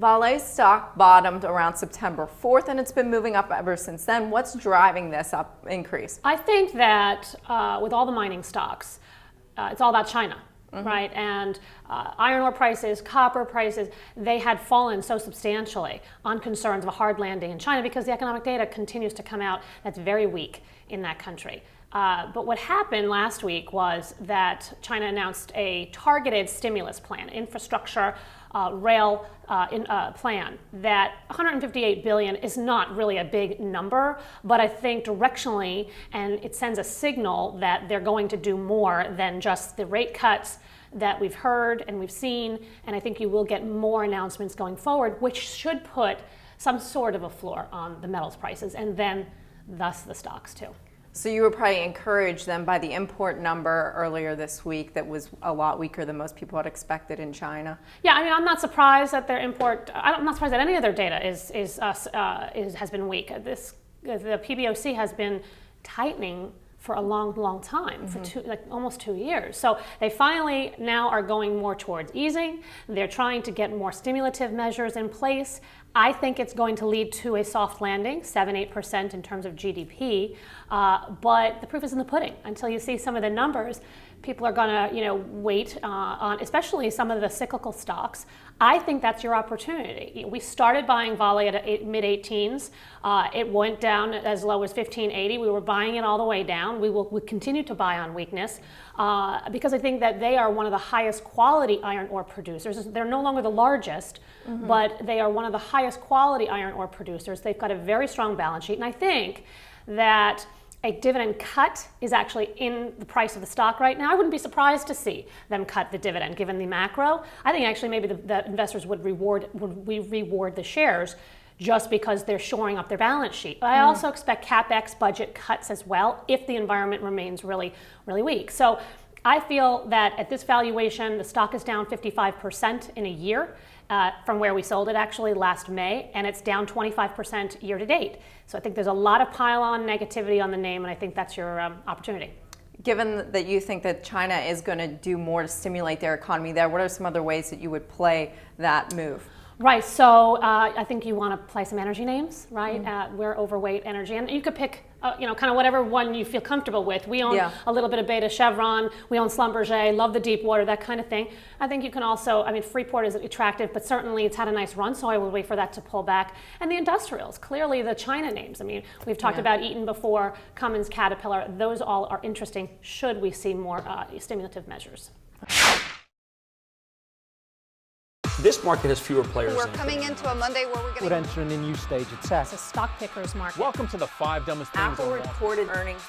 Vale's stock bottomed around September 4th, and it's been moving up ever since then. What's driving this increase? I think that with all the mining stocks, it's all about China. Right, and iron ore prices, copper prices, they had fallen so substantially on concerns of a hard landing in China because the economic data continues to come out that's very weak in that country. But what happened last week was that China announced a targeted stimulus plan, infrastructure, rail plan, that 158 billion is not really a big number, but I think directionally, and it sends a signal that they're going to do more than just the rate cuts that we've heard and we've seen, and I think you will get more announcements going forward, which should put some sort of a floor on the metals prices, and then thus the stocks too. So you were probably encouraged then by the import number earlier this week that was a lot weaker than most people had expected in China. Yeah, I mean, I'm not surprised that their import. I'm not surprised that any of their data has been weak. The PBOC has been tightening for a long time, for almost 2 years. So they finally now are going more towards easing. They're trying to get more stimulative measures in place. I think it's going to lead to a soft landing, 7-8% in terms of GDP. But the proof is in the pudding. Until you see some of the numbers, people are going to, wait on, especially some of the cyclical stocks. I think that's your opportunity. We started buying Vale at mid-18s. It went down as low as 15.80. We were buying it all the way down. We will continue to buy on weakness because I think that they are one of the highest quality iron ore producers. They're no longer the largest, but they are one of the highest quality iron ore producers. They've got a very strong balance sheet, and I think that a dividend cut is actually in the price of the stock right now. I wouldn't be surprised to see them cut the dividend given the macro. I think actually maybe the investors would reward the shares just because they're shoring up their balance sheet. But I also expect CapEx budget cuts as well if the environment remains really weak. So I feel that at this valuation, the stock is down 55% in a year from where we sold it actually last May, and it's down 25% year to date. So I think there's a lot of pile-on negativity on the name, and I think that's your opportunity. Given that you think that China is going to do more to stimulate their economy there, what are some other ways that you would play that move? Right, so I think you want to play some energy names, right? We're overweight energy, and you could pick, kind of whatever one you feel comfortable with. We own a little bit of Beta Chevron, we own Schlumberger, love the deep water, that kind of thing. I think you can also, Freeport is attractive, but certainly it's had a nice run, so I would wait for that to pull back. And the industrials, clearly the China names. We've talked about Eaton before, Cummins, Caterpillar, those all are interesting should we see more stimulative measures. This market has fewer players. We're coming into a Monday where we're would enter in a new stage of tech. It's a stock picker's market. Welcome to the 5 dumbest things. Apple reported earnings.